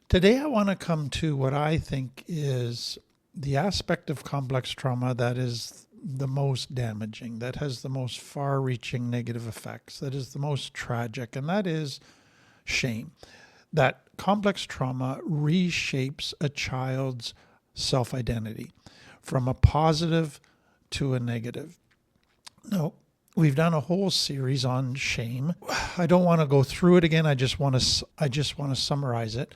Today, I want to come to what I think is the aspect of complex trauma that is the most damaging, that has the most far reaching negative effects, that is the most tragic, and that is shame. That complex trauma reshapes a child's self identity from a positive to a negative. Now, we've done a whole series on shame. I don't want to go through it again. I just want to summarize it.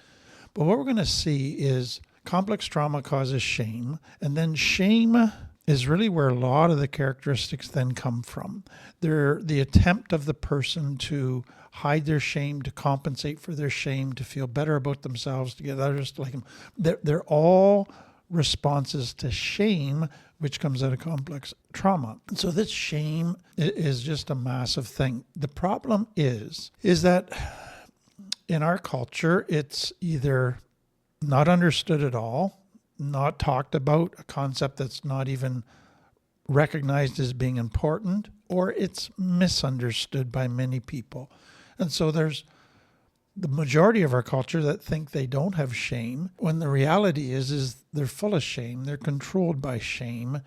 But what we're going to see is complex trauma causes shame, and then shame is really where a lot of the characteristics then come from. They're the attempt of the person to hide their shame, to compensate for their shame, to feel better about themselves, to get others to like them. They're all responses to shame, which comes out of complex trauma. And so this shame is just a massive thing. The problem is that in our culture, it's either not understood at all, not talked about, a concept that's not even recognized as being important, or it's misunderstood by many people. And so there's the majority of our culture that think they don't have shame, when the reality is they're full of shame. They're controlled by shame.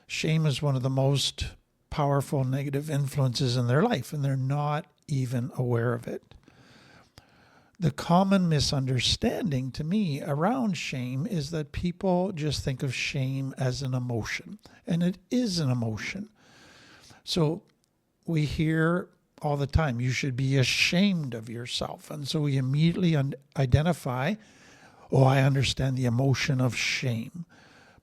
Shame is one of the most powerful negative influences in their life, and they're not even aware of it. The common misunderstanding to me around shame is that people just think of shame as an emotion, and it is an emotion. So we hear all the time, you should be ashamed of yourself. And so we immediately identify, oh, I understand the emotion of shame.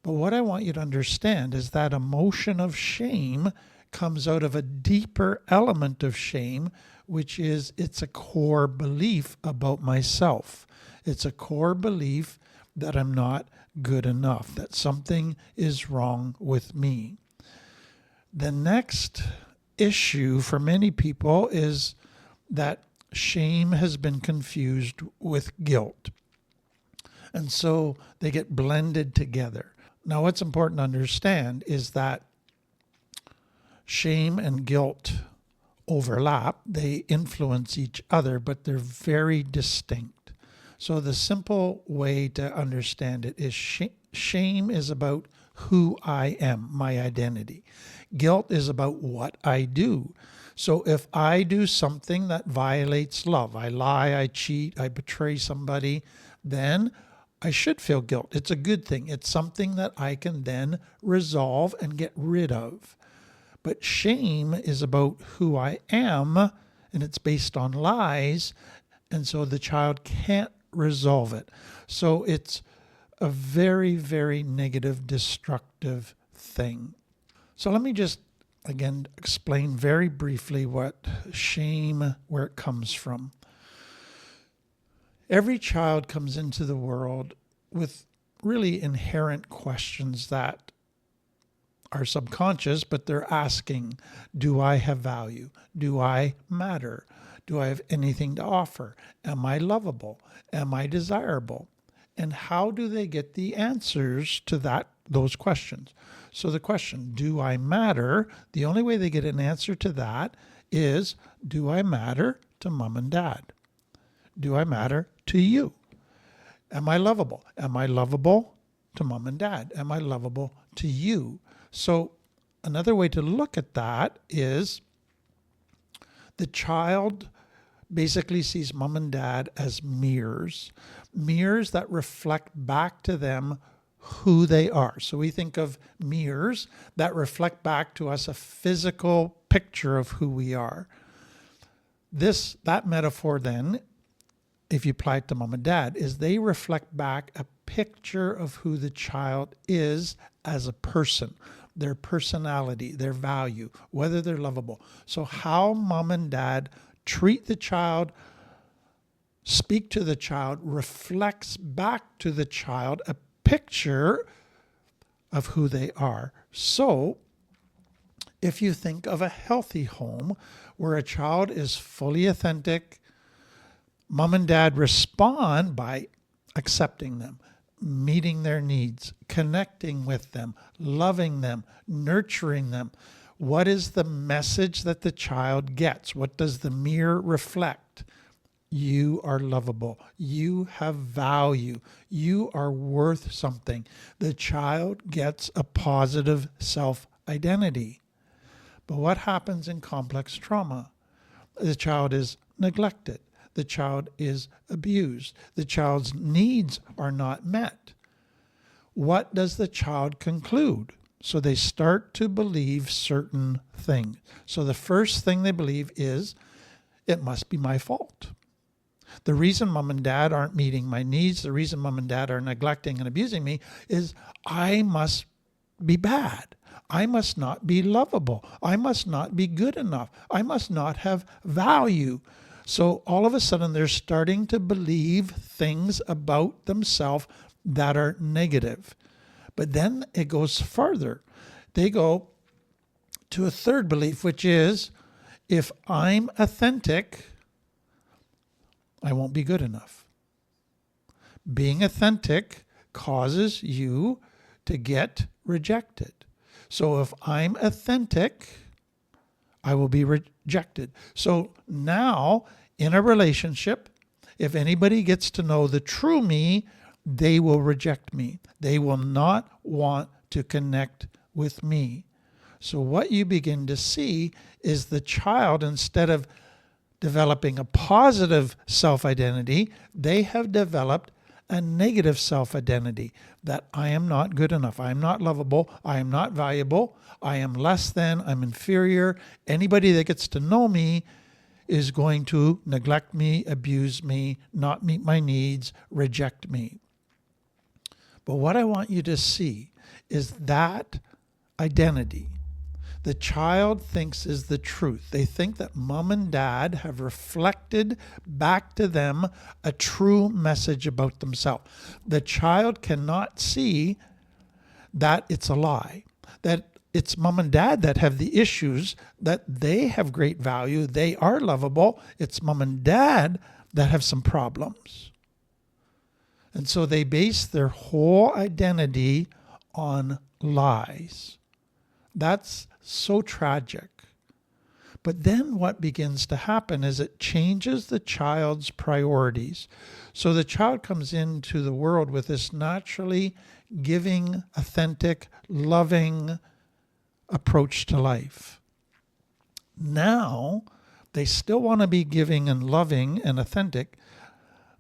But what I want you to understand is that emotion of shame comes out of a deeper element of shame, which is it's a core belief about myself. It's a core belief that I'm not good enough, that something is wrong with me. The next issue for many people is that shame has been confused with guilt. And so they get blended together. Now, what's important to understand is that shame and guilt overlap. They influence each other, but they're very distinct. So the simple way to understand it is shame is about who I am, my identity. Guilt is about what I do. So if I do something that violates love, I lie, I cheat, I betray somebody, then I should feel guilt. It's a good thing. It's something that I can then resolve and get rid of. But shame is about who I am, and it's based on lies, and so the child can't resolve it. So it's a very, very negative, destructive thing. So let me just, again, explain very briefly what shame, where it comes from. Every child comes into the world with really inherent questions that are subconscious, but they're asking, do I have value? Do I matter? Do I have anything to offer? Am I lovable? Am I desirable? And how do they get the answers to those questions? So the question, do I matter? The only way they get an answer to that is, do I matter to mom and dad? Do I matter to you? Am I lovable? Am I lovable to mom and dad? Am I lovable to you? So another way to look at that is the child basically sees mom and dad as mirrors that reflect back to them who they are. So we think of mirrors that reflect back to us a physical picture of who we are. That metaphor then, if you apply it to mom and dad, is they reflect back a picture of who the child is as a person, their personality, their value, whether they're lovable. So how mom and dad treat the child, speak to the child, reflects back to the child a picture of who they are. So if you think of a healthy home where a child is fully authentic, mom and dad respond by accepting them, meeting their needs, connecting with them, loving them, nurturing them. What is the message that the child gets? What does the mirror reflect? You are lovable. You have value. You are worth something. The child gets a positive self-identity. But what happens in complex trauma? The child is neglected. The child is abused. The child's needs are not met. What does the child conclude? So they start to believe certain things. So the first thing they believe is, it must be my fault. The reason mom and dad aren't meeting my needs, the reason mom and dad are neglecting and abusing me is I must be bad. I must not be lovable. I must not be good enough. I must not have value. So all of a sudden they're starting to believe things about themselves that are negative. But then it goes further. They go to a third belief, which is, if I'm authentic, I won't be good enough. Being authentic causes you to get rejected. So if I'm authentic, I will be rejected. So now in a relationship, if anybody gets to know the true me, they will reject me. They will not want to connect with me. So what you begin to see is the child, instead of developing a positive self-identity, they have developed a negative self-identity that I am not good enough. I am not lovable. I am not valuable. I am less than. I'm inferior. Anybody that gets to know me is going to neglect me, abuse me, not meet my needs, reject me. But what I want you to see is that identity the child thinks is the truth. They think that mom and dad have reflected back to them a true message about themselves. The child cannot see that it's a lie, that it's mom and dad that have the issues, that they have great value, they are lovable. It's mom and dad that have some problems. And so they base their whole identity on lies. That's so tragic. But then what begins to happen is it changes the child's priorities. So the child comes into the world with this naturally giving, authentic, loving approach to life. Now, they still want to be giving and loving and authentic.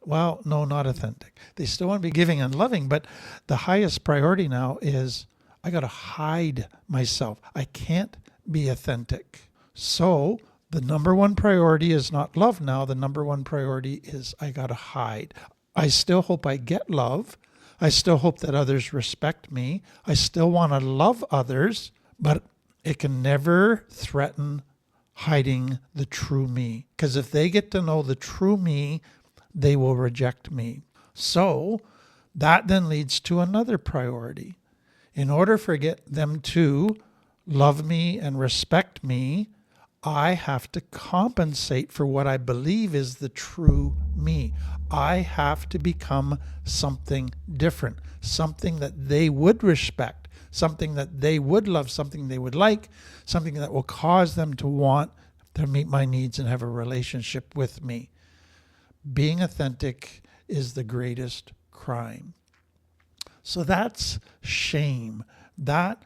Well, no, not authentic. They still want to be giving and loving, but the highest priority now is I got to hide myself. I can't be authentic. So the number one priority is not love now. The number one priority is I got to hide. I still hope I get love. I still hope that others respect me. I still want to love others, but it can never threaten hiding the true me. Because if they get to know the true me, they will reject me. So that then leads to another priority. In order for them to love me and respect me, I have to compensate for what I believe is the true me. I have to become something different, something that they would respect, something that they would love, something they would like, something that will cause them to want to meet my needs and have a relationship with me. Being authentic is the greatest crime. So that's shame. That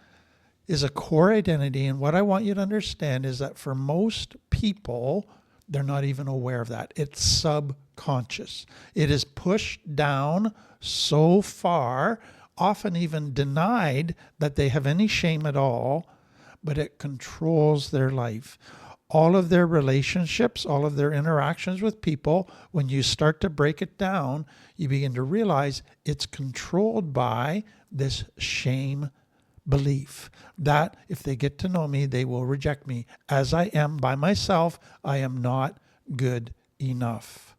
is a core identity. And what I want you to understand is that for most people, they're not even aware of that. It's subconscious. It is pushed down so far, often even denied that they have any shame at all, but it controls their life. All of their relationships, all of their interactions with people, when you start to break it down, you begin to realize it's controlled by this shame belief that if they get to know me, they will reject me. As I am by myself, I am not good enough.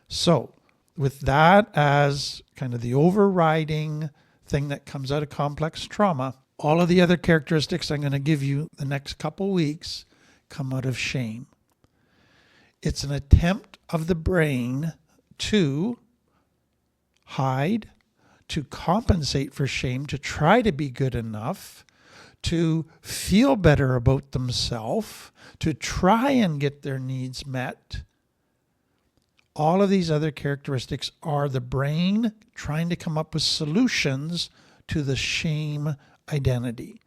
So with that as kind of the overriding thing that comes out of complex trauma, all of the other characteristics I'm going to give you the next couple weeks come out of shame. It's an attempt of the brain to hide, to compensate for shame, to try to be good enough, to feel better about themselves, to try and get their needs met, All of these other characteristics are the brain trying to come up with solutions to the shame identity.